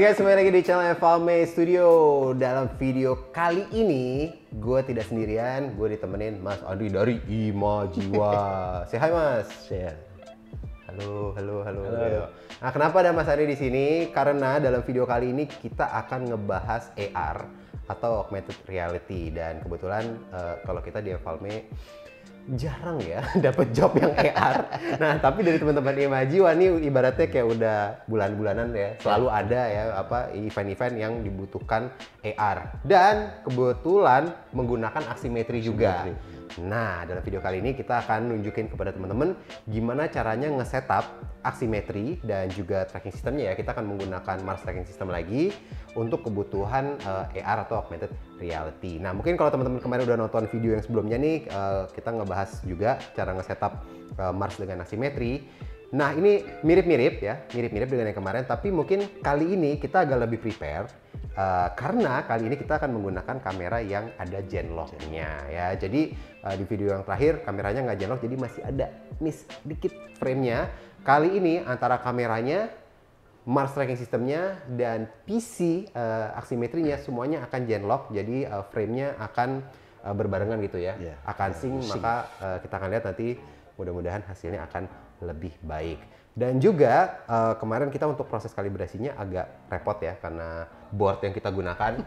Hai guys, kembali lagi di channel Valme Studio. Dalam video kali ini, gue tidak sendirian, gue ditemenin Mas Andi dari Ima Jiwa. Say hi Mas. Halo. Nah, kenapa ada Mas Andi di sini? Karena dalam video kali ini kita akan ngebahas AR atau augmented reality, dan kebetulan kalau kita di Valme jarang ya dapat job yang AR. Nah, tapi dari teman-teman Ima Jiwa nih ibaratnya kayak udah bulan-bulanan ya, selalu ada ya event-event yang dibutuhkan AR, dan kebetulan menggunakan aksimetri juga. Nah, dalam video kali ini kita akan nunjukin kepada teman-teman gimana caranya nge-setup aksimetri dan juga tracking sistemnya ya. Kita akan menggunakan Mars tracking system lagi untuk kebutuhan AR atau augmented reality. Nah, mungkin kalau teman-teman kemarin udah nonton video yang sebelumnya nih, kita ngebahas juga cara nge-setup Mars dengan aksimetri. Nah, ini mirip-mirip ya, mirip-mirip dengan yang kemarin, tapi mungkin kali ini kita agak lebih prepare. Karena kali ini kita akan menggunakan kamera yang ada genlock-nya ya. Jadi di video yang terakhir kameranya nggak genlock, jadi masih ada miss dikit frame-nya. Kali ini antara kameranya, Mars tracking systemnya, dan PC aksimetrinya semuanya akan genlock. Jadi frame-nya akan berbarengan gitu ya, akan sync. Maka kita akan lihat nanti, mudah-mudahan hasilnya akan lebih baik. Dan juga kemarin kita untuk proses kalibrasinya agak repot ya, karena board yang kita gunakan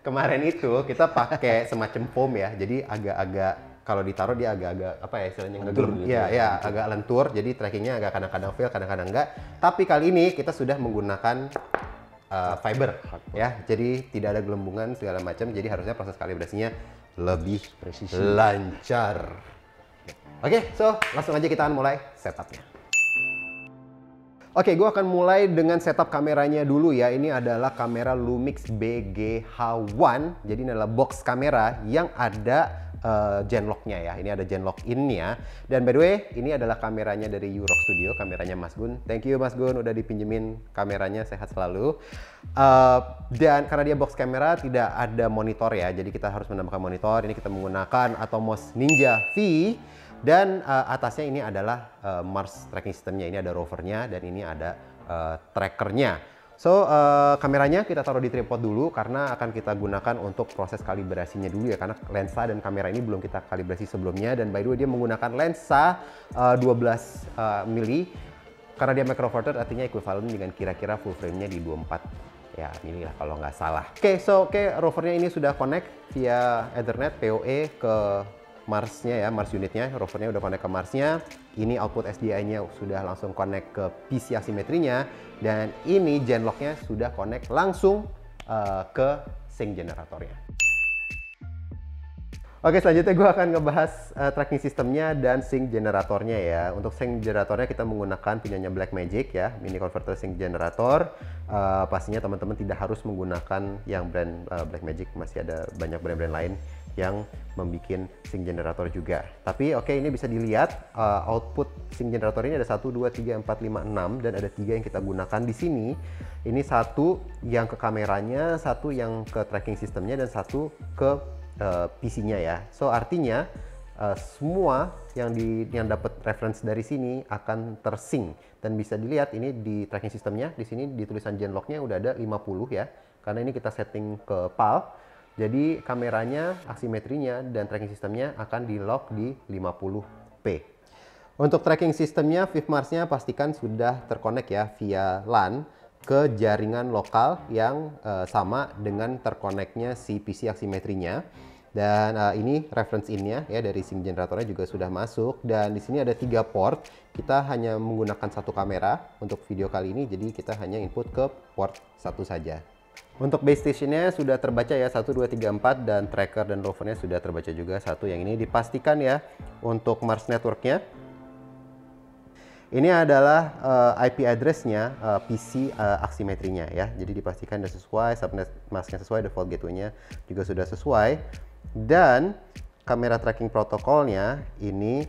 kemarin itu kita pakai semacam foam ya, jadi agak-agak kalau ditaruh dia agak-agak apa ya istilahnya, lentur gitu ya, agak lentur, jadi trackingnya agak kadang-kadang fail, kadang-kadang enggak. Tapi kali ini kita sudah menggunakan fiber ya, jadi tidak ada gelembungan segala macam, jadi harusnya proses kalibrasinya lebih presisi, lancar. Oke, so langsung aja kita akan mulai setupnya. Oke, gue akan mulai dengan setup kameranya dulu ya. Ini adalah kamera Lumix BGH1. Jadi ini adalah box kamera yang ada genlock-nya ya. Ini ada genlock in-nya. Dan by the way, ini adalah kameranya dari Eurox Studio, kameranya Mas Gun. Thank you Mas Gun udah dipinjemin kameranya, sehat selalu. Dan karena dia box kamera tidak ada monitor ya, jadi kita harus menambahkan monitor. Ini kita menggunakan Atomos Ninja V. Dan atasnya ini adalah Mars tracking systemnya, ini ada rovernya, dan ini ada trackernya. So kameranya kita taruh di tripod dulu karena akan kita gunakan untuk proses kalibrasinya dulu ya, karena lensa dan kamera ini belum kita kalibrasi sebelumnya. Dan by the way dia menggunakan lensa 12 mili, karena dia macro four third, artinya equivalent dengan kira-kira full frame-nya di 24 ya mili lah kalau nggak salah. Oke, rovernya ini sudah connect via Ethernet PoE ke Mars-nya ya, Mars unitnya, rovernya udah connect ke Mars-nya. Ini output SDI-nya sudah langsung connect ke PC asimetrinya, dan ini genlock-nya sudah connect langsung ke sync generatornya. Oke, selanjutnya gue akan ngebahas tracking sistemnya dan sync generatornya ya. Untuk sync generatornya kita menggunakan punyanya Blackmagic ya, mini converter sync generator. Pastinya teman-teman tidak harus menggunakan yang brand Blackmagic, masih ada banyak brand-brand lain yang membuat sync generator juga. Tapi oke, ini bisa dilihat output sync generator ini ada 1, 2, 3, 4, 5, 6, dan ada 3 yang kita gunakan di sini. Ini satu yang ke kameranya, satu yang ke tracking sistemnya, dan satu ke PC-nya ya. So artinya semua yang dapat reference dari sini akan tersync, dan bisa dilihat ini di tracking sistemnya, di sini di tulisan genlock-nya udah ada 50 ya, karena ini kita setting ke PAL. Jadi kameranya, aksimetrinya, dan tracking sistemnya akan di lock di 50p. Untuk tracking sistemnya, VivMars-nya pastikan sudah terkonek ya via LAN ke jaringan lokal yang sama dengan terkoneknya si PC aksimetrinya. Dan ini reference in-nya ya, dari sync generatornya juga sudah masuk. Dan di sini ada 3 port. Kita hanya menggunakan satu kamera untuk video kali ini, jadi kita hanya input ke port satu saja. Untuk base stationnya sudah terbaca ya, 1, 2, 3, 4, dan tracker dan rovernya sudah terbaca juga satu. Yang ini dipastikan ya. Untuk Mars networknya, ini adalah IP address-nya PC aksimetrinya ya. Jadi dipastikan sudah sesuai, subnet masknya sesuai, default gateway-nya juga sudah sesuai. Dan kamera tracking protokolnya ini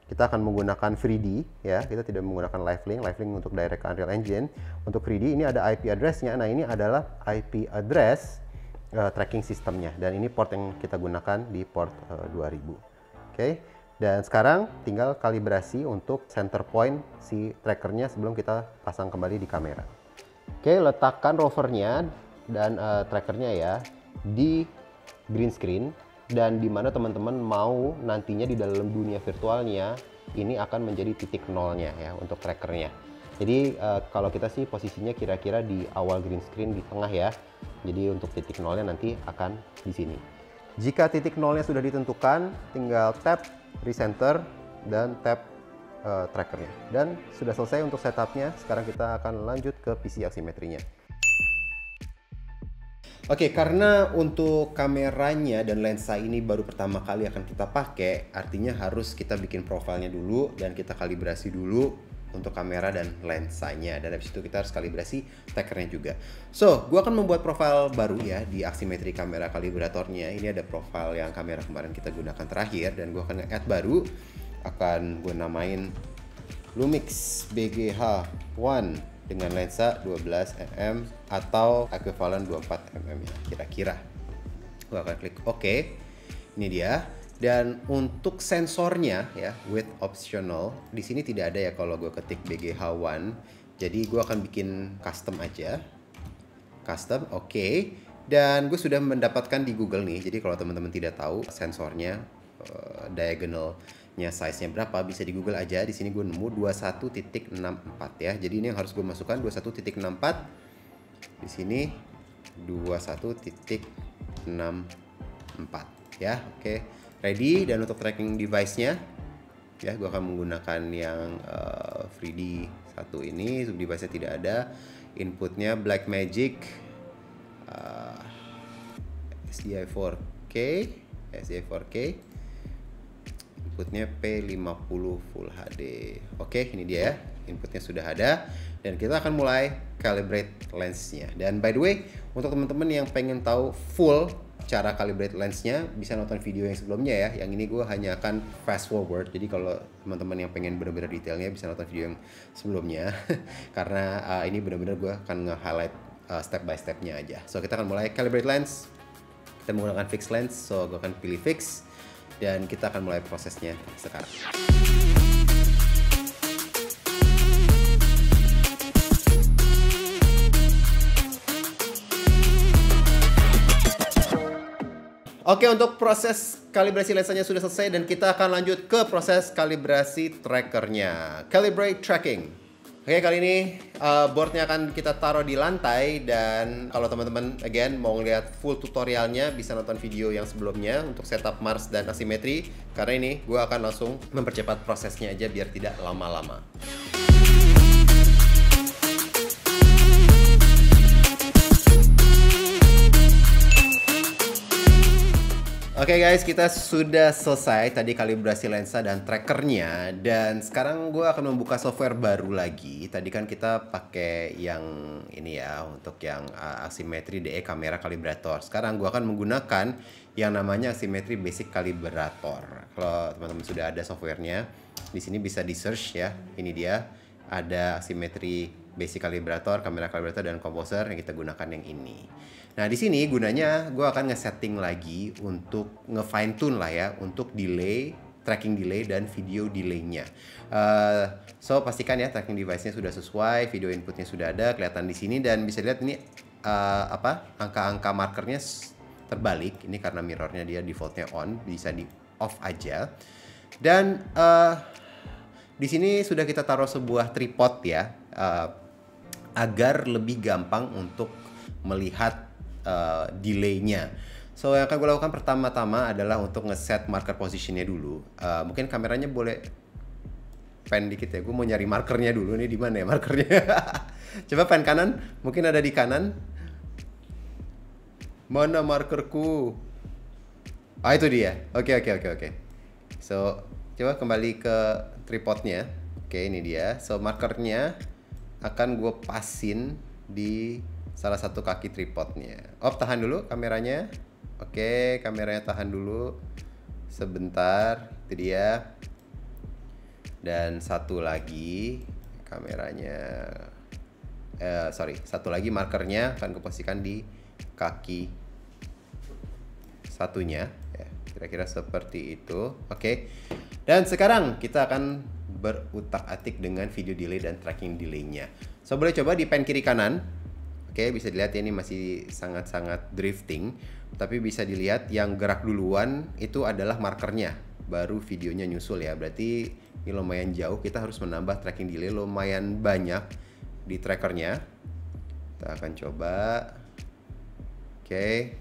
kita akan menggunakan 3D ya, kita tidak menggunakan live link untuk direct ke Unreal Engine. Untuk 3D ini ada IP address-nya. Nah, ini adalah IP address tracking sistemnya, dan ini port yang kita gunakan di port 2000. Oke. Dan sekarang tinggal kalibrasi untuk center point si trackernya sebelum kita pasang kembali di kamera. Oke, letakkan rovernya dan trackernya ya di green screen, dan dimana teman-teman mau nantinya di dalam dunia virtualnya ini akan menjadi titik nolnya ya untuk trackernya. Jadi kalau kita sih posisinya kira-kira di awal green screen di tengah ya. Jadi untuk titik nolnya nanti akan di sini. Jika titik nolnya sudah ditentukan, tinggal tap recenter dan tap trackernya. Dan sudah selesai untuk setupnya. Sekarang kita akan lanjut ke PC aksimetrinya. Oke, karena untuk kameranya dan lensa ini baru pertama kali akan kita pakai, artinya harus kita bikin profilnya dulu dan kita kalibrasi dulu untuk kamera dan lensanya. Dan habis itu kita harus kalibrasi trackernya juga. So, gue akan membuat profil baru ya di aksimetri kamera kalibratornya. Ini ada profil yang kamera kemarin kita gunakan terakhir, dan gue akan add baru. Akan gue namain Lumix BGH1 dengan lensa 12mm atau equivalent 24mm ya kira-kira. Gua akan klik OK. Ini dia. Dan untuk sensornya ya, with optional, di sini tidak ada ya kalau gue ketik BGH1. Jadi gue akan bikin custom aja. Custom, OK. Dan gue sudah mendapatkan di Google nih. Jadi kalau teman-teman tidak tahu sensornya diagonalnya size-nya berapa, bisa di Google aja. Di sini gue nemu 21.64 ya. Jadi ini yang harus gue masukkan 21.64. Di sini 21.64 ya. Oke. Ready. Dan untuk tracking device-nya ya, gue akan menggunakan yang 3D satu ini. Sub device-nya tidak ada. Inputnya Blackmagic SDI 4K. Inputnya P50 Full HD. Oke, ini dia ya. Inputnya sudah ada. Dan kita akan mulai calibrate lensnya. Dan by the way, untuk teman-teman yang pengen tahu full cara calibrate lensnya, bisa nonton video yang sebelumnya ya. Yang ini gue hanya akan fast forward. Jadi kalau teman-teman yang pengen benar-benar detailnya, bisa nonton video yang sebelumnya. Karena ini benar-benar gue akan nge-highlight step by stepnya aja. So, kita akan mulai calibrate lens. Kita menggunakan fixed lens. So, gue akan pilih fix. Dan kita akan mulai prosesnya sekarang. Oke, untuk proses kalibrasi lensanya sudah selesai dan kita akan lanjut ke proses kalibrasi trackernya. Calibrate tracking. Oke, kali ini boardnya akan kita taruh di lantai, dan kalau teman-teman again mau lihat full tutorialnya bisa nonton video yang sebelumnya untuk setup Mars dan asimetri. Karena ini gue akan langsung mempercepat prosesnya aja biar tidak lama-lama. Oke guys, kita sudah selesai tadi kalibrasi lensa dan trackernya, dan sekarang gue akan membuka software baru lagi. Tadi kan kita pakai yang ini ya, untuk yang Asimetri DE Camera Calibrator. Sekarang gue akan menggunakan yang namanya Asimetri Basic Calibrator. Kalau teman-teman sudah ada softwarenya, di sini bisa di search ya. Ini dia, ada Asimetri Basic Calibrator, Camera Calibrator, dan Composer yang kita gunakan yang ini. Nah, di sini gunanya gue akan nge-setting lagi untuk nge-fine tune lah ya, untuk delay, tracking delay, dan video delay-nya. So, pastikan ya tracking device-nya sudah sesuai, video inputnya sudah ada, kelihatan di sini, dan bisa dilihat ini angka-angka markernya terbalik. Ini karena mirrornya dia defaultnya on, bisa di off aja. Dan di sini sudah kita taruh sebuah tripod ya, agar lebih gampang untuk melihat delay-nya. So, yang akan gue lakukan pertama-tama adalah untuk ngeset marker positionnya dulu. Mungkin kameranya boleh pan dikit ya. Gue mau nyari markernya dulu nih, di mana ya markernya? Coba pan kanan, mungkin ada di kanan. Mana markerku? Ah, itu dia. Oke. So, coba kembali ke tripodnya. Oke, ini dia. So, markernya akan gue pasin di salah satu kaki tripodnya. Tahan dulu kameranya. Oke, kameranya tahan dulu sebentar. Itu dia. Dan satu lagi kameranya, satu lagi markernya akan kuposisikan di kaki satunya. Ya, kira-kira seperti itu. Oke. Dan sekarang kita akan berutak-atik dengan video delay dan tracking delay-nya. So, boleh coba di pan kiri kanan. Oke, bisa dilihat ya, ini masih sangat-sangat drifting. Tapi bisa dilihat yang gerak duluan itu adalah markernya, baru videonya nyusul ya. Berarti ini lumayan jauh, kita harus menambah tracking delay lumayan banyak di trackernya. Kita akan coba. Oke.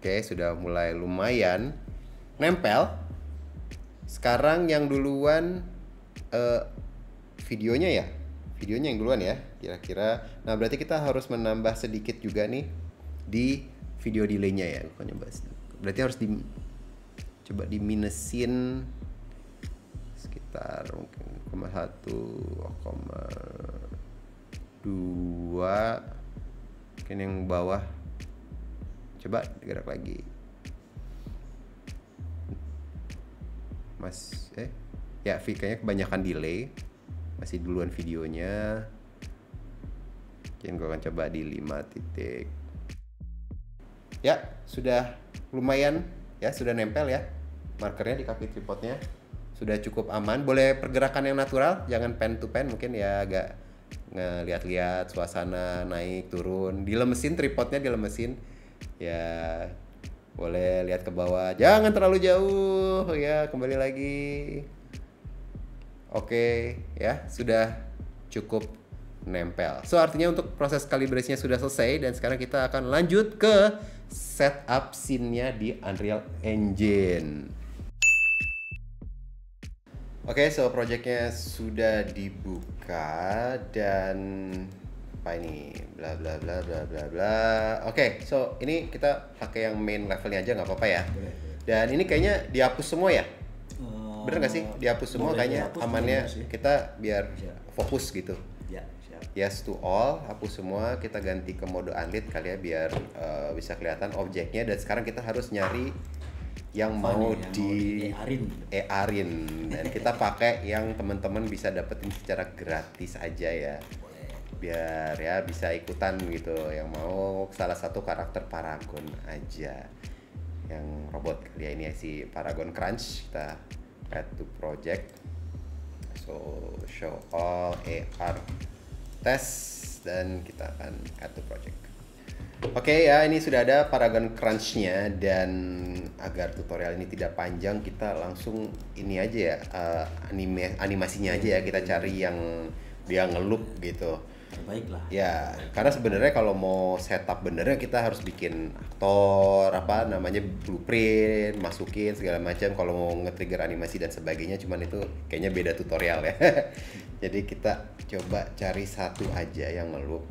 Oke, sudah mulai lumayan nempel. Sekarang yang duluan videonya ya. Videonya yang duluan ya, kira-kira. Nah, berarti kita harus menambah sedikit juga nih di video delay-nya ya. Gua coba. Berarti harus coba diminusin sekitar mungkin 1,2. Mungkin yang bawah. Coba gerak lagi. Ya, kayaknya kebanyakan delay. Masih duluan videonya. Mungkin gue akan coba di 5 titik. Ya, sudah lumayan ya, sudah nempel ya markernya di kaki tripodnya. Sudah cukup aman. Boleh pergerakan yang natural, jangan pen to pen, mungkin ya agak ngeliat-liat suasana naik turun. Dilemesin tripodnya, dilemesin. Ya, boleh lihat ke bawah, jangan terlalu jauh ya, kembali lagi. Oke, ya sudah cukup nempel. So artinya untuk proses kalibrasinya sudah selesai, dan sekarang kita akan lanjut ke setup scene-nya di Unreal Engine. Oke, so projectnya sudah dibuka dan apa ini, bla bla bla bla bla bla. Oke, so ini kita pakai yang main levelnya aja nggak apa-apa ya. Dan ini kayaknya dihapus semua ya. Bener gak sih? Dihapus semua kayaknya dihapus, amannya kita biar fokus gitu. Ya, siap. Yes to all, hapus semua, kita ganti ke mode unlit kali ya biar bisa kelihatan objeknya. Dan sekarang kita harus nyari yang mau di AR-in. Dan kita pakai yang teman-teman bisa dapetin secara gratis aja ya. Biar ya bisa ikutan gitu, yang mau salah satu karakter Paragon aja. Yang robot kali ya, ini si Paragon Crunch. Kita add to project, so show all AR test, dan kita akan add to project. Oke ya, ini sudah ada Paragon Crunch-nya, dan agar tutorial ini tidak panjang kita langsung ini aja ya, animasinya aja ya, kita cari yang dia ngeloop gitu. Baiklah. Ya, karena sebenarnya kalau mau setup benernya kita harus bikin aktor, apa namanya, blueprint, masukin segala macam kalau mau nge-trigger animasi dan sebagainya. Cuman itu kayaknya beda tutorial ya. Jadi kita coba cari satu aja yang ngeloop.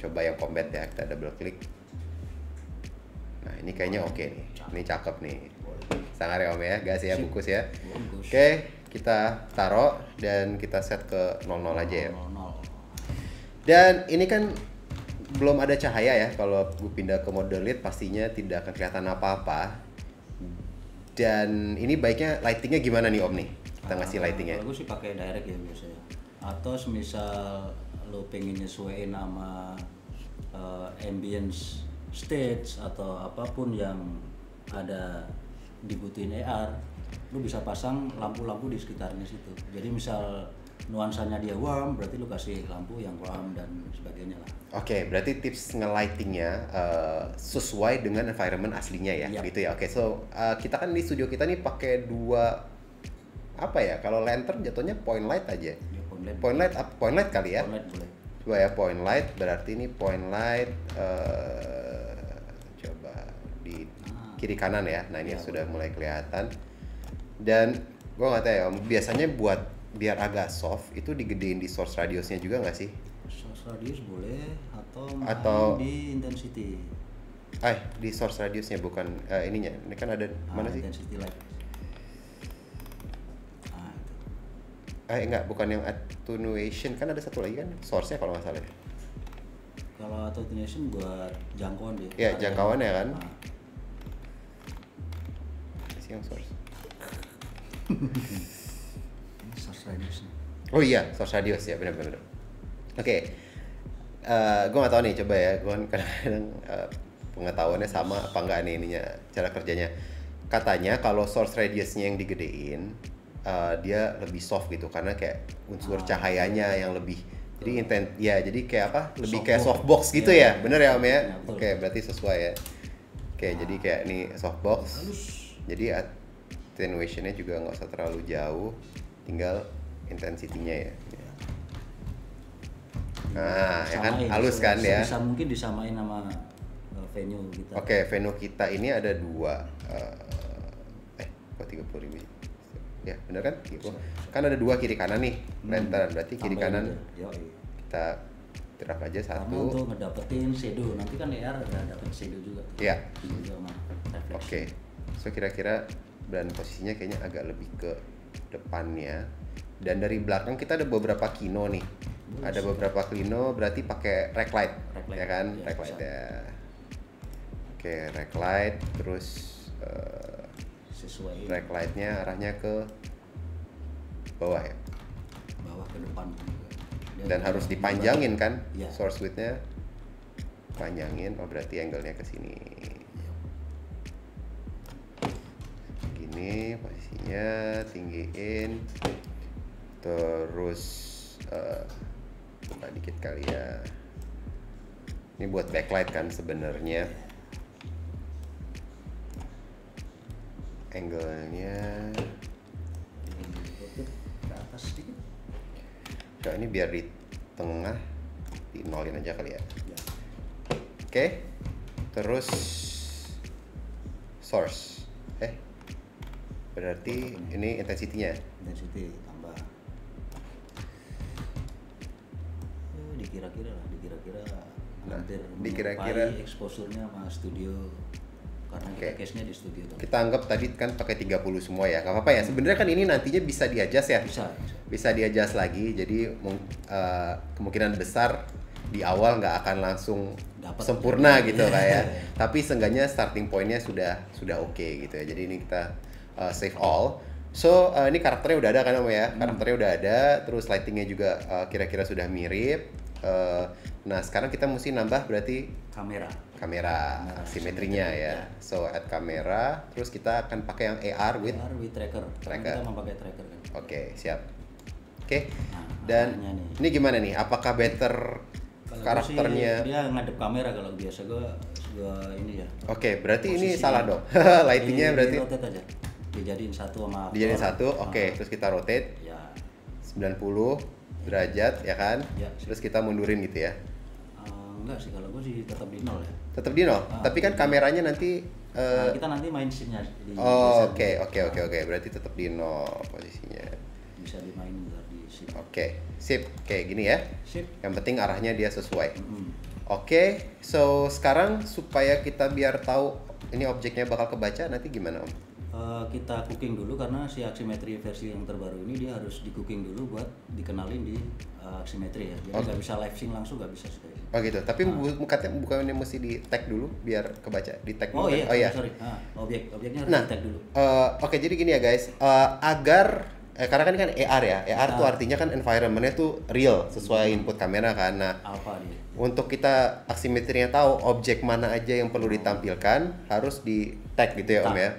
Coba yang combat ya, kita double klik. Nah, ini kayaknya oke nih. Ini cakep nih. Sangar ya Om ya, gas ya, bungkus ya. Oke, kita taruh dan kita set ke 00 aja ya. Dan ini kan belum ada cahaya ya. Kalau gue pindah ke mode lit pastinya tidak akan kelihatan apa-apa. Dan ini baiknya lightingnya gimana nih Om nih? Kita ngasih lightingnya. Kalau gue sih pakai direct ya biasanya. Atau semisal lo pengen nyesuaiin sama ambience stage atau apapun yang ada dibutuhin AR, lu bisa pasang lampu-lampu di sekitarnya situ. Jadi misal nuansanya dia warm, berarti lu kasih lampu yang warm dan sebagainya lah. Oke, berarti tips nge-lightingnya sesuai dengan environment aslinya ya, gitu ya. Oke, so kita kan di studio kita nih pakai dua, apa ya, kalau lantern jatuhnya point light aja. Ya, point light kali ya. Point light boleh. Coba ya, point light, berarti ini point light coba di kiri kanan ya. Nah, ini ya, sudah mulai kelihatan. Dan gua nggak tahu ya, biasanya buat biar agak soft itu digedein di source radiusnya juga nggak sih? Source radius boleh, atau di intensity. Di source radiusnya, bukan ininya. Ini kan ada mana sih? Intensity light. Enggak, bukan yang attenuation, kan ada satu lagi kan source-nya kalau nggak salah ya. Kalau attenuation buat jangkauan dia. Ya, jangkauan ya kan. Yang source. Source radius. Oh iya, source radius ya, benar-benar. Oke. Gue nggak tahu nih, coba ya. Gue kadang-kadang pengetahuannya sama apa enggak nih ininya, cara kerjanya. Katanya kalau source radiusnya yang digedein, dia lebih soft gitu karena kayak unsur cahayanya yang lebih jadi jadi kayak apa lebih kayak softbox gitu ya, bener ya Om ya? Oke, berarti sesuai ya. Oke, jadi kayak ini softbox. Jadi attenuation-nya juga nggak usah terlalu jauh, tinggal intensity-nya ya. Nah, ya kan halus kan ya. Bisa mungkin disamain sama venue kita. Oke, venue kita ini ada 2 kok 30.000? Ya, benar kan? Kan ada 2 kiri kanan nih, lantern. Berarti kiri kanan kita terap aja 1. Karena untuk ngedapetin shadow, nanti kan AR udah dapet shadow juga. Iya. Oke. So kira-kira dan posisinya kayaknya agak lebih ke depannya. Dan dari belakang kita ada beberapa kino nih. Ada beberapa kino berarti pakai rack light. Ya kan? Rack light ya. Oke, rack light terus sesuai rack lightnya arahnya ke bawah ya. Bawah ke depan. Dan harus dipanjangin kan? Ya. Source width-nya panjangin. Oh, berarti angle-nya ke sini. Gini posisinya, tinggiin. Terus buka dikit kali ya. Ini buat backlight kan sebenarnya. Angle-nya ke atas sedikit. Ya, ini biar di tengah, di nolin aja kali ya. Oke. Terus source. Berarti ini intensity-nya. Intensity tambah. Dikira-kira hampir dikira-kira exposure-nya sama studio. Karena kita case-nya di studio. Kita anggap tadi kan pakai 30 semua ya, nggak apa-apa ya. Sebenarnya kan ini nantinya bisa di-adjust ya. Bisa di-adjust lagi. Jadi kemungkinan besar di awal nggak akan langsung sempurna gitu kayak. Tapi seenggaknya starting point-nya sudah oke gitu ya. Jadi ini kita save all. So ini karakternya udah ada kan Om ya. Karakternya udah ada. Terus lighting-nya juga kira-kira sudah mirip. Nah sekarang kita mesti nambah berarti kamera simetrinya ya. So add kamera, terus kita akan pakai yang AR with tracker. Kita mau pakai tracker kan. Oke, siap. Oke. Dan ini gimana nih? Apakah better karakternya? Dia ngadep kamera kalau biasa gua ini ya. Oke, berarti ini salah dong. Lightingnya berarti rotate aja. Dijadiin satu sama dijadiin satu. Oke, terus kita rotate. Ya. 90 derajat ya kan? Ya. Terus kita mundurin gitu ya. Enggak sih, kalau gue sih tetap di nol ya. Tetap di nol. Tapi kan kameranya nanti kita nanti main scene-nya di Oke. Berarti tetap di nol posisinya. Bisa dimainin di scene. Oke, sip. Kayak gini ya. Sip. Yang penting arahnya dia sesuai. Oke, so sekarang supaya kita biar tahu ini objeknya bakal kebaca nanti gimana Om? Kita cooking dulu karena si Aximetry versi yang terbaru ini dia harus di cooking dulu buat dikenalin di Aximetry ya. Jadi nggak bisa live sync langsung, nggak bisa sih. Oh gitu. Tapi bukannya mesti di tag dulu biar kebaca, di tag dulu. Oh iya. Sorry. Objeknya harus di tag dulu. Oke, jadi gini ya guys. Agar karena kan AR ya. AR tuh artinya kan environment-nya tuh real sesuai input kamera kan. Nah, apa dia? Untuk kita aksimetrinya tahu objek mana aja yang perlu ditampilkan harus di tag gitu ya Om ya.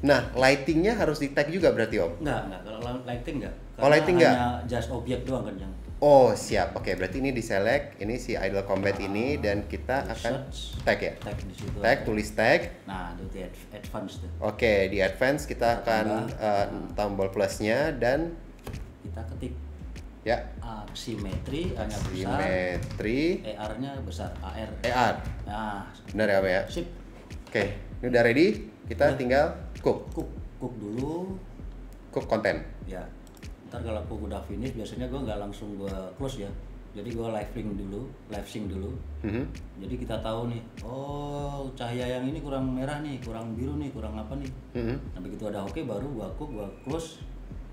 Nah, lighting-nya harus di tag juga berarti Om? Enggak. Kalau lighting enggak. Oh, lighting enggak? Hanya just objek doang kan yang. Oh, siap. Oke, berarti ini di select, ini si idle combat ini dan kita akan tag ya. Tag di situ. Tag, tulis tag. Nah, itu di advance tuh. Oke, di advance kita akan tombol plusnya dan kita ketik ya. Aximetry hanya besar. Aximetry. AR-nya besar. AR. Nah, benar ya Om ya? Sip. Oke, ini udah ready. Kita tinggal cook dulu. Cook konten. Ya. Ntar kalau aku udah finish biasanya gue nggak langsung gue close ya, jadi gue live sync dulu. Jadi kita tahu nih, oh cahaya yang ini kurang merah nih, kurang biru nih, kurang apa nih. Nah begitu ada oke baru gue close,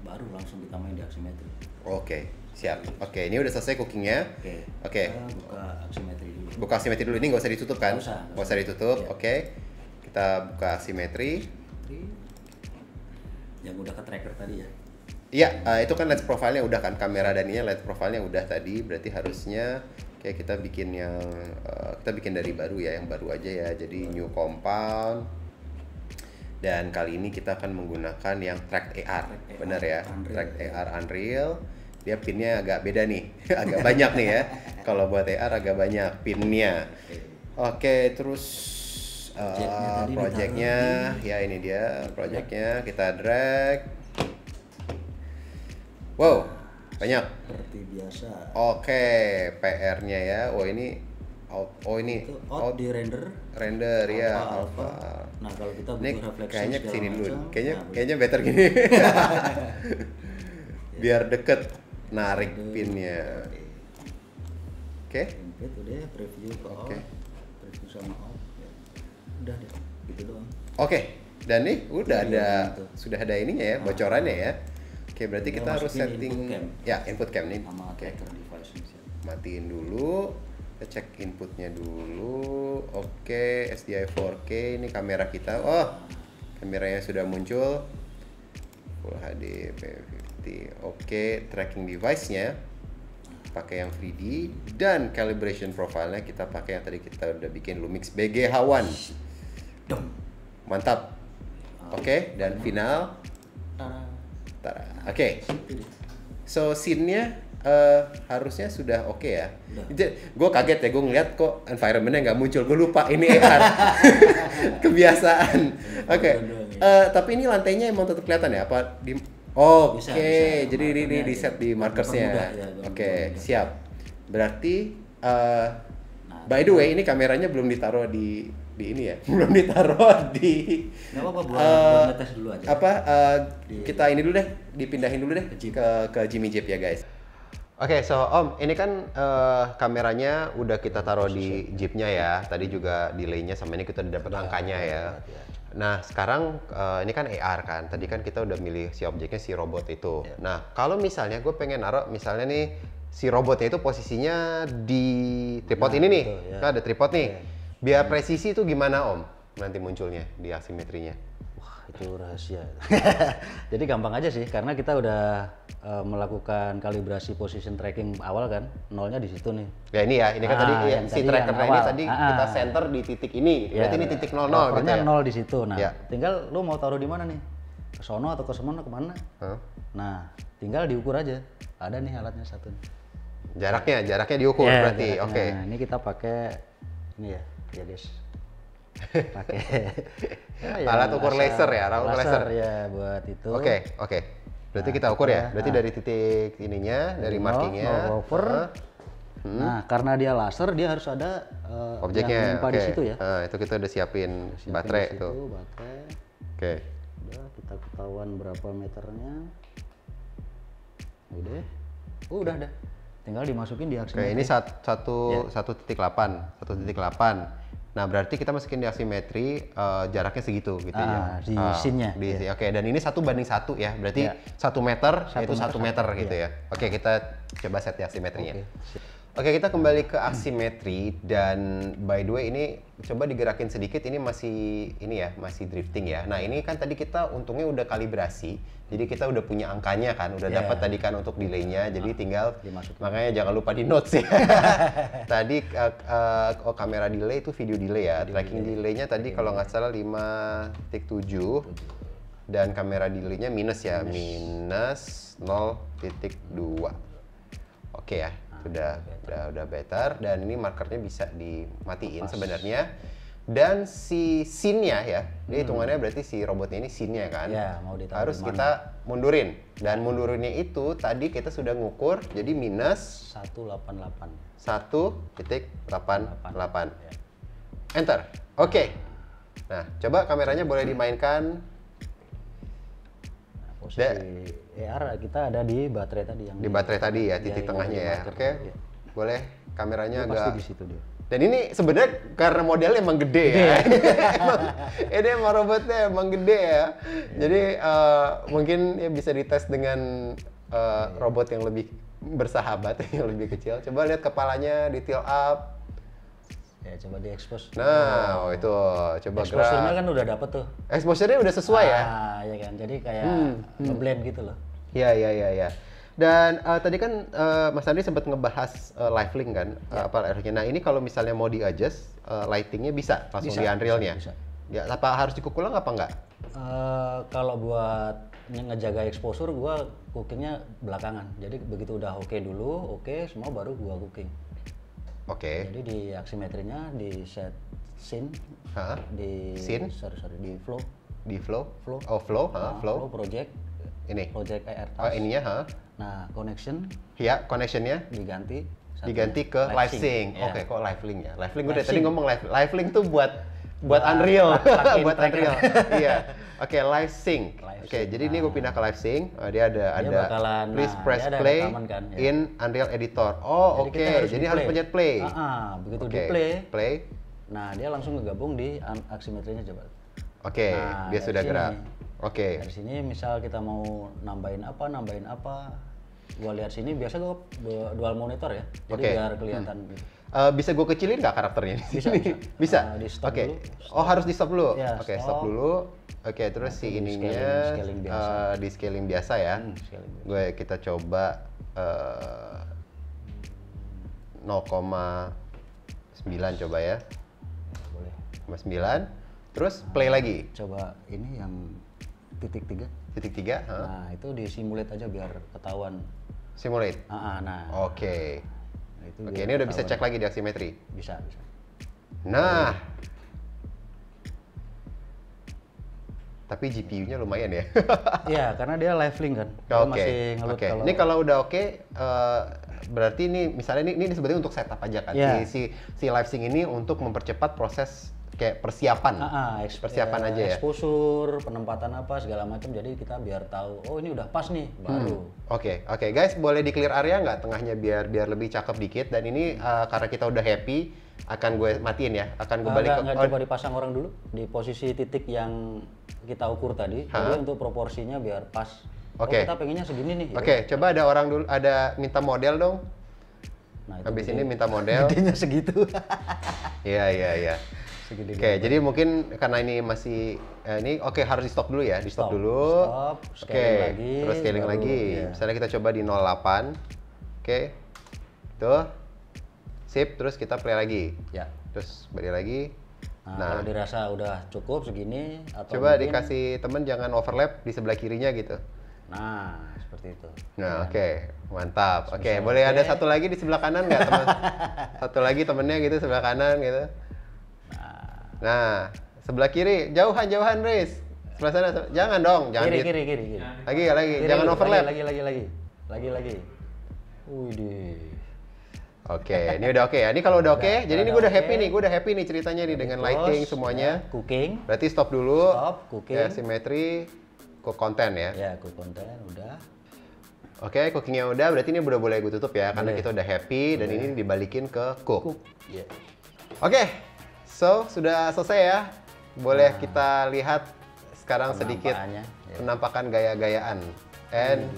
baru langsung kita main di Aximetry. Oke, siap. Oke, ini udah selesai cookingnya. Oke. Buka Aximetry dulu. Buka Aximetry dulu, ini nggak usah ditutup kan? Nggak usah ditutup. Ya. Oke. Kita buka Aximetry. Yang udah ke tracker tadi ya. Iya, itu kan lens profile-nya udah kan, kamera dan ini lens profile-nya udah tadi, berarti harusnya kayak kita bikin kita bikin dari baru ya, yang baru aja ya. Jadi new compound. Dan kali ini kita akan menggunakan yang Track AR, bener ya? Unreal. Track AR Unreal. Dia pinnya agak beda nih, agak banyak nih ya. Kalau buat AR agak banyak pinnya. Oke, terus projectnya, ya ini dia projectnya, kita drag. Wow, banyak. Seperti biasa. Oke, PR-nya ya. Ini Itu out di render ya. alpha. Nah, kalau kita Ini butuh refleksi kayaknya segala kesini dulu. macam, Kayaknya better gini. Biar deket narik pinnya. Oke. Input udah preview ke Oke. out, preview sama out. Ya. Udah deh, gitu doang. Oke. Dan nih udah Iya, ada gitu. sudah ada ininya ya, bocorannya ya. Oke, berarti Tinggal kita harus masukin setting input cam. ya input cam nih. Sama Oke. tracker device-nya. Matiin dulu. Kita cek inputnya dulu. Oke, SDI 4K ini kamera kita. Oh, kameranya sudah muncul. Full HD P50. Oke, tracking device-nya pakai yang 3D dan calibration profile-nya kita pakai yang tadi kita udah bikin Lumix BG H1. Mantap. Oke, dan final. Tada. Oke. Itu deh. So scene-nya harusnya sudah oke ya. Udah. Gue kaget ya, gue ngeliat kok environment-nya nggak muncul. Gue lupa ini AR. Kebiasaan. Oke. Tapi ini lantainya emang tetap kelihatan ya? Apa di? Oke. Bisa. Jadi ini Markernya di set di aja. markersnya. Mudah ya, Oke, mudah. siap. Berarti Nah, by the way ini kameranya belum ditaruh di ini ya. Belum ditaruh di nggak apa-apa buat ngetes dulu aja. kita ini dulu deh, dipindahin dulu deh ke Jimmy Jeep ya guys. Oke, so Om, ini kan kameranya udah kita taruh di Jeepnya ya. Tadi juga delay-nya sama ini kita udah dapat angkanya ya. Nah, sekarang ini kan AR kan. Tadi kan kita udah milih si objeknya si robot itu. Nah, kalau misalnya gue pengen naruh misalnya nih si robotnya itu posisinya di tripod ini nih. betul, ya. Kan ada tripod nih. Biar presisi itu gimana Om? Nanti munculnya di asimetrinya. Wah, itu rahasia. Jadi gampang aja sih, karena kita udah melakukan kalibrasi position tracking awal kan, nolnya di situ nih. Ya ini ya, ini kan tadi yang si tadi trackernya yang ini awal. tadi kita center di titik ini. Berarti ini titik 00 gitu Rovernya ya. 0 di situ. Nah, Ya. tinggal lu mau taruh di mana nih? Ke sono atau ke semana kemana? Hah? Nah, tinggal diukur aja. Ada nih alatnya satu. Jaraknya diukur Ya, berarti. jaraknya. Oke. Nah, ini kita pakai ini ya des. Pakai Alat ukur laser ya, alat ukur laser. ya buat itu. Oke. Berarti kita ukur ya. Berarti dari titik ininya, dari markingnya. Rover. Nah, karena dia laser, dia harus ada Objeknya. yang menimpa Oke. di situ ya. Nah, itu kita udah siapin Siapin baterai di itu. situ, baterai. Oke. Udah, kita ketahuan berapa meternya. Udah ada. Tinggal dimasukin di Oke, aksimetri. ini 1.8. Nah, berarti kita masukin di asimetri jaraknya segitu gitu ya. Di scene-nya, Oke, dan ini 1:1 ya. Berarti Ya. 1 meter itu 1 1 meter meter, gitu ya. Oke, kita coba set di asimetrinya. Oke, Oke, kita kembali ke asimetri dan by the way ini coba digerakin sedikit, ini masih drifting ya. Nah, ini kan tadi kita untungnya udah kalibrasi. Jadi kita udah punya angkanya kan, udah Yeah. dapat tadi kan untuk delay-nya. Jadi tinggal dimasukin. makanya jangan lupa di notes ya. Tadi kamera delay itu video delay ya. Tracking delay-nya tadi kalau nggak salah 5.7 dan kamera delay-nya minus ya, minus 0.2. Oke ya. Sudah better dan ini markernya bisa dimatiin sebenarnya. Dan si scene-nya ya, dia hitungannya berarti si robotnya ini scene-nya kan. Ya, mau ditaruh Harus di mana. kita mundurin. Dan mundurinnya itu tadi kita sudah ngukur jadi minus 188. 1.88. Enter. Oke. Nah, coba kameranya boleh dimainkan. Nah, posisi AR kita ada di baterai tadi yang Di baterai tadi ya, titik yang tengahnya di ya. marker Oke. tadi, ya. Boleh kameranya Dia pasti agak di situ dia. Dan ini sebenarnya karena modelnya emang gede ya. ini emang robotnya emang gede ya. Jadi mungkin ya bisa dites dengan robot yang lebih bersahabat yang lebih kecil. Coba lihat kepalanya detail up. Ya, coba di-expose. Nah, itu coba Exposure-nya gerak. kan udah dapet tuh. Exposure-nya udah sesuai ya. Ya kan. Jadi kayak ngeblend gitu loh. Iya. Dan tadi kan Mas Andri sempat ngebahas live link kan, apa live-nya. Nah ini kalau misalnya mau di-adjust lighting-nya bisa langsung Bisa, di Unreal-nya. bisa. Ya, apa harus dikukulang apa enggak? Kalau buat ngejaga exposure, gua cookingnya belakangan. Jadi begitu udah oke dulu, oke semua baru gua cooking. Oke. Jadi di aksimetrinya di set scene, Hah? di Scene? sorry di flow, Di flow? Flow. Oh, flow, flow. project, Ini. project ER Oh, task. ininya, Nah connection Ya, connectionnya diganti. satunya diganti ke live sync. Ya. Oke, kok live link ya? Live link gue Live dari tadi sync. ngomong live link tuh buat Unreal, plugin buat tracker. Unreal. Iya. Oke, live sync. Live Oke, sync. jadi ini gue pindah ke live sync. Dia ada bakalan- please nah, press dia ada play rekaman kan, ya. in Unreal Editor. Oh, Jadi oke. kita Jadi harus di-play. pencet play. Begitu Oke, di play, play. nah dia langsung ngegabung di aksimetrinya coba. Oke, Nah, dia dari sudah sini. gerak. Oke. Dari sini misal kita mau nambahin apa, gua lihat sini biasa gua dual monitor ya, jadi Oke. biar kelihatan gitu. Bisa gue kecilin nggak karakternya di Bisa, sini? bisa. Bisa. Di stop Oke. dulu, Oh, harus di stop dulu. Ya, Oke, stop. stop dulu. Oke, terus si di ininya scaling biasa. di scaling biasa ya. Scaling biasa. Gue kita coba 0,9 coba ya. Boleh. 0,9. Terus play lagi. Coba ini yang titik 3. Titik 3. Nah, itu disimulate aja biar ketahuan. Simulate. Nah. Oke. Nah, itu Oke, biar ini udah bisa ketahuan. cek lagi di aksimetri. Bisa. Nah. Tapi GPU-nya lumayan ya. Iya, karena dia live link kan. Dia Oke. masih ngelut Oke. kalau Ini kalau udah oke, berarti ini misalnya ini sebetulnya untuk setup aja kan. Iya. Si live sync ini untuk mempercepat proses kayak persiapan. Persiapan aja ya. Exposure, penempatan apa segala macam. Jadi kita biar tahu, oh ini udah pas nih, baru. Oke, guys, boleh di clear area nggak tengahnya biar lebih cakep dikit. Dan ini karena kita udah happy, akan gue matiin ya. Akan gue balik Nggak coba dipasang orang dulu di posisi titik yang kita ukur tadi. Jadi untuk proporsinya biar pas. Oke. Oh, kita pengennya segini nih. Oke, coba ada orang dulu, ada minta model dong. Nah, itu Habis gede. ini minta model. Gedenya segitu. Iya. Segede Oke, jadi mungkin karena ini masih ini oke harus di stop dulu ya, di stop Stop, dulu. stop, Oke, scaling lagi, terus scaling baru, lagi. ya. Misalnya kita coba di 08. Oke. Tuh. Sip, terus kita play lagi. Ya. Terus balik lagi. Nah, kalau dirasa udah cukup segini atau Coba mungkin- dikasih temen jangan overlap di sebelah kirinya gitu. Nah, seperti itu. Nah, oke. Mantap. Oke, Misal, boleh ada oke. satu lagi di sebelah kanan nggak, teman? Satu lagi temennya gitu sebelah kanan gitu. Nah, sebelah kiri, jauhan, Riz. Sebelah sana, jangan dong, jangan Kiri. Lagi, Kiri jangan dulu, overlap. Lagi. Widih. Oke, ini udah oke ya. Ini kalau udah oke, jadi ini gue udah oke. happy nih ceritanya nih dengan lighting semuanya. Ya, cooking. Berarti stop dulu. Stop, cooking. Ya, simetri, cook konten ya. Ya, cook konten udah. Oke, cookingnya udah, berarti ini udah boleh gue tutup ya, karena Boleh. kita udah happy dan ini dibalikin ke cook. Ya. Oke, so sudah selesai ya. Boleh kita lihat sekarang sedikit Penampakannya, ya. penampakan gaya-gayaan. And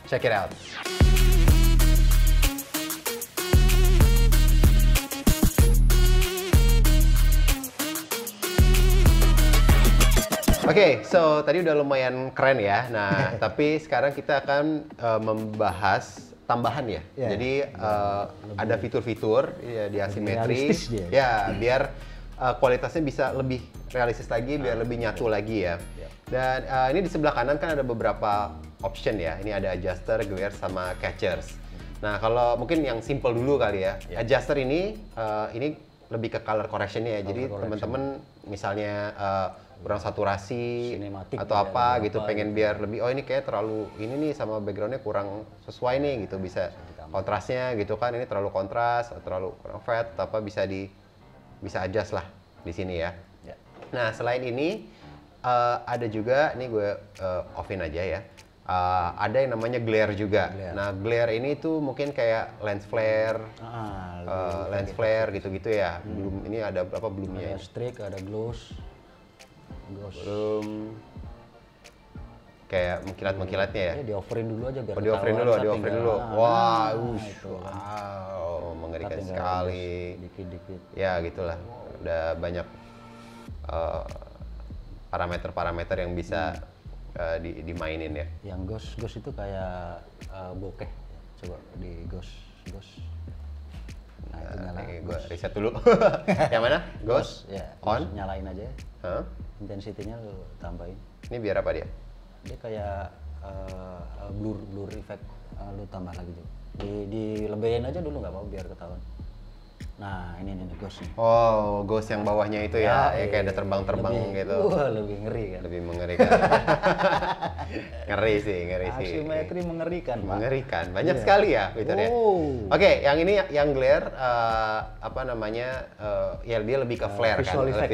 check it out. Oke, so tadi udah lumayan keren ya. Nah, tapi sekarang kita akan membahas tambahan ya. Ya, Jadi ada fitur-fitur ya, di asimetri. realistis dia. Ya, biar kualitasnya bisa lebih realistis lagi, biar lebih nyatu lagi ya. Dan ini di sebelah kanan kan ada beberapa option ya. Ini ada adjuster, glare, sama catchers. Nah, kalau mungkin yang simple dulu kali ya. Adjuster ini lebih ke color correction-nya ya. Jadi teman-teman misalnya kurang saturasi Sinematik atau ya, apa atau gitu, apa pengen biar lebih ini kayak terlalu ini nih sama backgroundnya kurang sesuai nih gitu, bisa kontrasnya gitu kan, ini terlalu kontras atau terlalu kurang fat atau apa, bisa adjust lah di sini ya. Ya. Nah, selain ini ada juga, ini gue offin aja ya. Ada yang namanya glare juga. Glare. Nah, glare ini tuh mungkin kayak lens flare, lens flare gitu-gitu ya. Belum, ini ada berapa belumnya? Ada streak, ada gloss. Belum kayak mengkilat-mengkilatnya ya. Di offerin dulu aja biar Oh, di offering dulu, ketahuan, di offering tinggal- dulu. Nah, Wah, itu kan. wow, mengerikan Kita tinggal sekali. Dikit-dikit. Ya, gitulah. Udah banyak parameter-parameter yang bisa dimainin ya. Yang ghost itu kayak bokeh. Coba di ghost. Nah, itu nyala. Gue riset dulu. Yang mana? Ghost? Ya, On? nyalain aja. Hah? intensity-nya lu tambahin. Ini biar apa dia? Dia kayak blur effect, lu tambah lagi tuh. Dilebihin aja dulu nggak apa-apa biar ketahuan. Nah ini nih ghost nih. Oh, ghost yang bawahnya itu ya, kayak ada terbang-terbang gitu. Wah lebih ngeri kan. Lebih mengerikan. ngeri sih. Asimetri mengerikan, Pak. Mengerikan, banyak sekali ya fiturnya. Oke, yang ini yang glare apa namanya? Ya dia lebih ke flare visual kan, effect,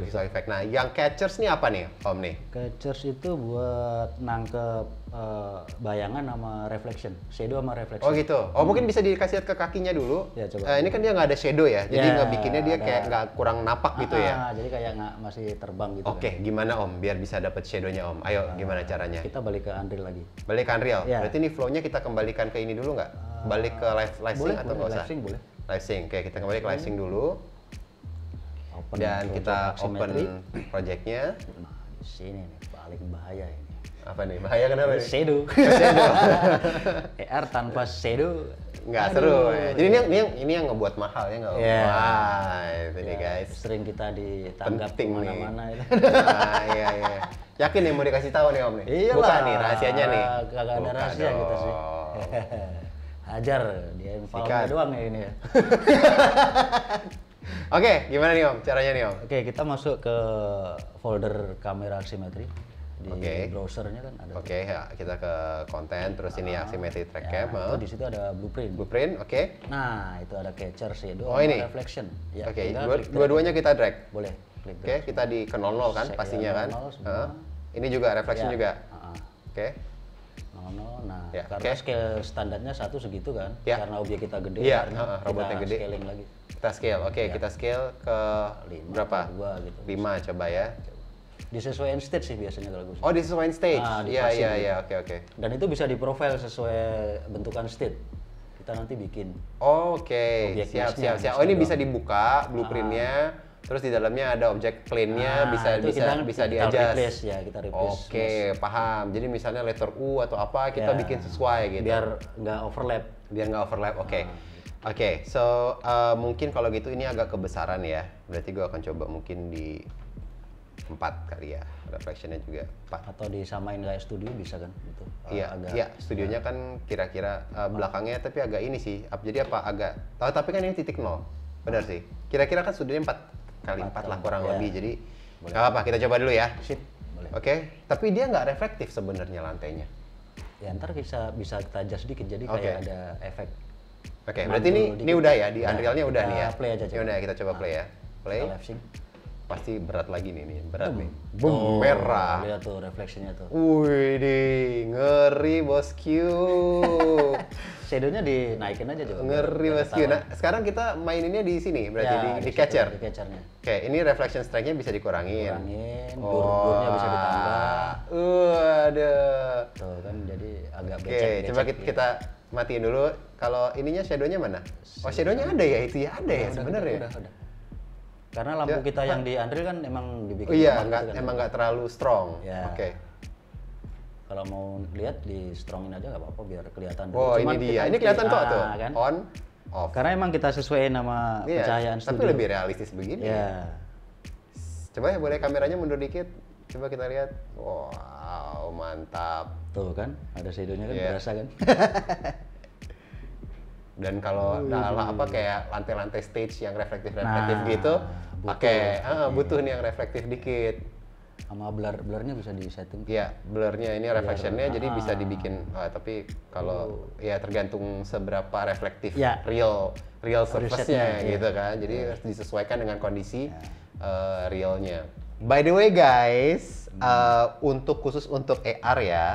visual effect. Nah, yang catchers nih apa nih, Om nih? Catchers itu buat nangkep bayangan sama reflection, shadow sama reflection. Oh gitu. Oh mungkin bisa dikasih lihat ke kakinya dulu. Ya, coba. Ini kan dia nggak ada shadow ya, jadi ngebikinnya dia kayak nggak kurang napak gitu ya. Jadi kayak nggak masih terbang gitu. Oke, gimana Om? Biar bisa dapat shadownya Om. Ayo, gimana caranya? Kita balik ke Unreal lagi. Balik ke Unreal. Ya. Berarti ini flow-nya kita kembalikan ke ini dulu nggak? Balik ke live sync atau nggak usah? Live sync boleh. Live sync. Oke, kita kembali ke live sync dulu. Open Dan kita Axymetry. open project-nya. Nah, di sini nih paling bahaya ini. Apa nih? Bahaya kenapa nih? Shadow. AR tanpa shadow Nggak seru ya. Jadi ini yang ngebuat mahal ya nggak Om? Iya. Wah, itu nih guys. Sering kita ditanggap Penting nih. kemana-mana itu. Nah, iya. Yakin nih mau dikasih tahu nih Om nih? Iyalah. Buka nih rahasianya nih. Kagak ada Buka rahasia kita sih. dong. Hajar dia infalnya Sikat. doang ya ini ya. Oke, gimana nih Om? Caranya nih Om? Oke, kita masuk ke folder kamera Axymetry di Oke. browsernya kan ada. Oke, ya, kita ke konten, terus ini Axymetry track cam. Itu di situ ada blueprint. Blueprint, oke. Nah, itu ada catcher shadow Oh, sama ini? reflection. Ya, Oke, tinggal klik drag. dua-duanya kita drag. Boleh klik Oke, kita di ke 00 kan Set pastinya ya, kan. 00 semua. Heeh. Ini juga reflection Ya, juga. heeh. Oke. Nah, Ya, karena oke. scale standarnya 1 segitu kan, Ya. karena objek kita gede, Iya, akhirnya robotnya kita gede. scaling lagi. Kita scale. Oke, kita scale ke 5, berapa? 2 gitu. 5 coba ya. Disesuaikan stage sih biasanya kalau gue. Oh, disesuaikan stage. Ah, Iya, dipasin iya, gitu. iya. Oke. Dan itu bisa diprofile sesuai bentukan state. Kita nanti bikin. Oke, Objek siap. nestnya Oh, ini doang. bisa dibuka blueprintnya. Terus di dalamnya ada objek plane-nya, Itu kita bisa kita replace di-adjust. ya, kita replace. Oke, paham. Jadi misalnya letter U atau apa kita Ya, bikin sesuai gitu. biar nggak overlap. Biar nggak overlap. Oke. Oke, so mungkin kalau gitu ini agak kebesaran ya. Berarti gue akan coba mungkin di 4 kali ya. Reflectionnya juga 4. Atau disamain kayak studio bisa kan? Gitu. Iya, Agak- iya. Studionya kan kira-kira belakangnya tapi agak ini sih. Jadi apa? Agak. Tapi kan ini titik 0. Benar sih. Kira-kira kan studionya 4 kali 4 lah kurang ya. lebih. Jadi nggak apa-apa. Kita coba dulu ya. Sip, boleh. Oke. Tapi dia nggak reflektif sebenarnya lantainya. Ya ntar bisa kita adjust dikit jadi Oke. kayak ada efek. Oke. Berarti ini udah ya di Unreal-nya udah kita nih ya. play aja, Ya coba. udah kita coba play ya. Play. Kita live sync. Pasti berat lagi nih, berat nih. Tuh, Boom, merah. Lihat tuh reflectionnya tuh. Wih, ngeri bosku. Shadownya dinaikin aja coba. Ngeri biar bosku. ketahuan. Nah, sekarang kita maininnya di sini, berarti Ya, di situ, catcher. Di catchernya. Oke, ini reflection strength-nya bisa dikurangin. Kurangin, blur-blurnya bisa ditambah. Waduh. Tuh kan jadi agak Oke, becek. coba kita matiin dulu. Kalau ininya shadownya mana? Oh, shadownya ada ya itu ya, ada ya sebenarnya. Udah. Karena lampu kita yang di Unreal kan emang dibikin Oh iya, lemah gitu kan. emang nggak terlalu strong. Ya. Oke. Kalau mau lihat di strongin aja nggak apa-apa biar kelihatan. dulu. Oh, Cuman ini dia. kita Ini mesti- kelihatan kok tuh. kan? On, off. Karena emang kita sesuaiin sama Iya, pencahayaan tapi studio. lebih realistis begini. Ya. Coba ya, boleh kameranya mundur dikit. Coba kita lihat. Wow, mantap. Tuh kan, ada shadownya kan Iya. berasa kan. Dan kalau apa kayak lantai-lantai stage yang reflektif-reflektif Nah, gitu, butuh. pakai butuh nih yang reflektif dikit. Sama blurnya bisa di setting. Iya, blurnya ini reflectionnya jadi bisa dibikin. Tapi kalau ya tergantung seberapa reflektif Ya. real surface-nya Resetnya, gitu kan. Jadi harus disesuaikan dengan kondisi realnya. By the way guys, khusus untuk AR ya,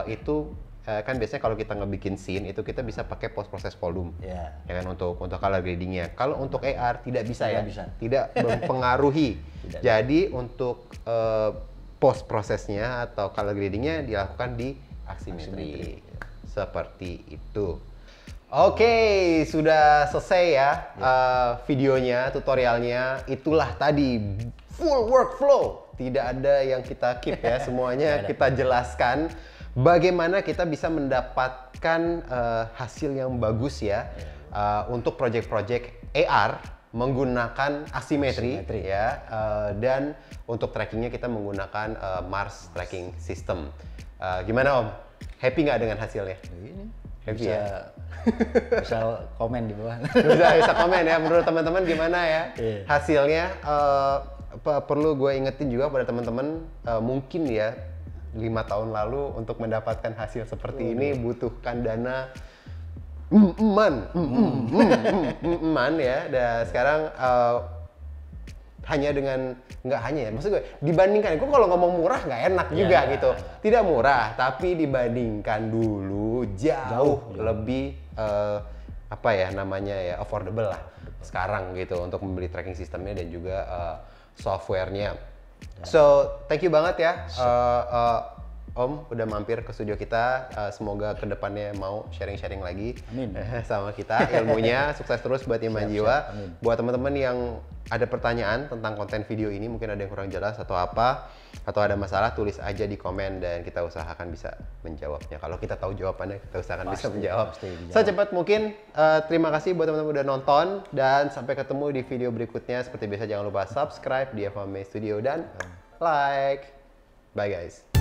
itu kan biasanya kalau kita ngebikin scene itu kita bisa pakai post process volume. Ya. Ya kan untuk color gradingnya. Kalau untuk AR tidak bisa ya, Tidak bisa. tidak mempengaruhi. Jadi untuk post prosesnya atau color gradingnya dilakukan di Axymetry. Seperti itu. Oke, sudah selesai ya videonya, tutorialnya. Itulah tadi full workflow. Tidak ada yang kita keep ya, semuanya kita jelaskan. Bagaimana kita bisa mendapatkan hasil yang bagus ya untuk project-project AR menggunakan asimetri. Ya, dan untuk trackingnya kita menggunakan Mars tracking system. Gimana Om? Happy nggak dengan hasilnya? Ini Happy bisa, ya? bisa komen di bawah. bisa komen ya, menurut teman-teman gimana ya Iya. hasilnya. Perlu gue ingetin juga pada teman-teman, mungkin ya 5 tahun lalu untuk mendapatkan hasil seperti ini butuhkan dana eman ya. Dan sekarang hanya dengan, nggak hanya ya, maksud gue dibandingkan, gue kalau ngomong murah nggak enak juga gitu, tidak murah, tapi dibandingkan dulu jauh lebih apa ya namanya ya, affordable lah sekarang gitu untuk membeli tracking sistemnya dan juga softwarenya. So thank you banget ya Om udah mampir ke studio kita. Semoga kedepannya mau sharing-sharing lagi. Amin. Sama kita ilmunya. Sukses terus buat Iman Jiwa. Amin. Buat teman-teman yang ada pertanyaan tentang konten video ini, mungkin ada yang kurang jelas atau apa, atau ada masalah, tulis aja di komen dan kita usahakan bisa menjawabnya. Kalau kita tahu jawabannya, kita usahakan bisa menjawab. Secepat mungkin. Terima kasih buat teman-teman udah nonton dan sampai ketemu di video berikutnya. Seperti biasa jangan lupa subscribe di FMA Studio dan like. Bye guys.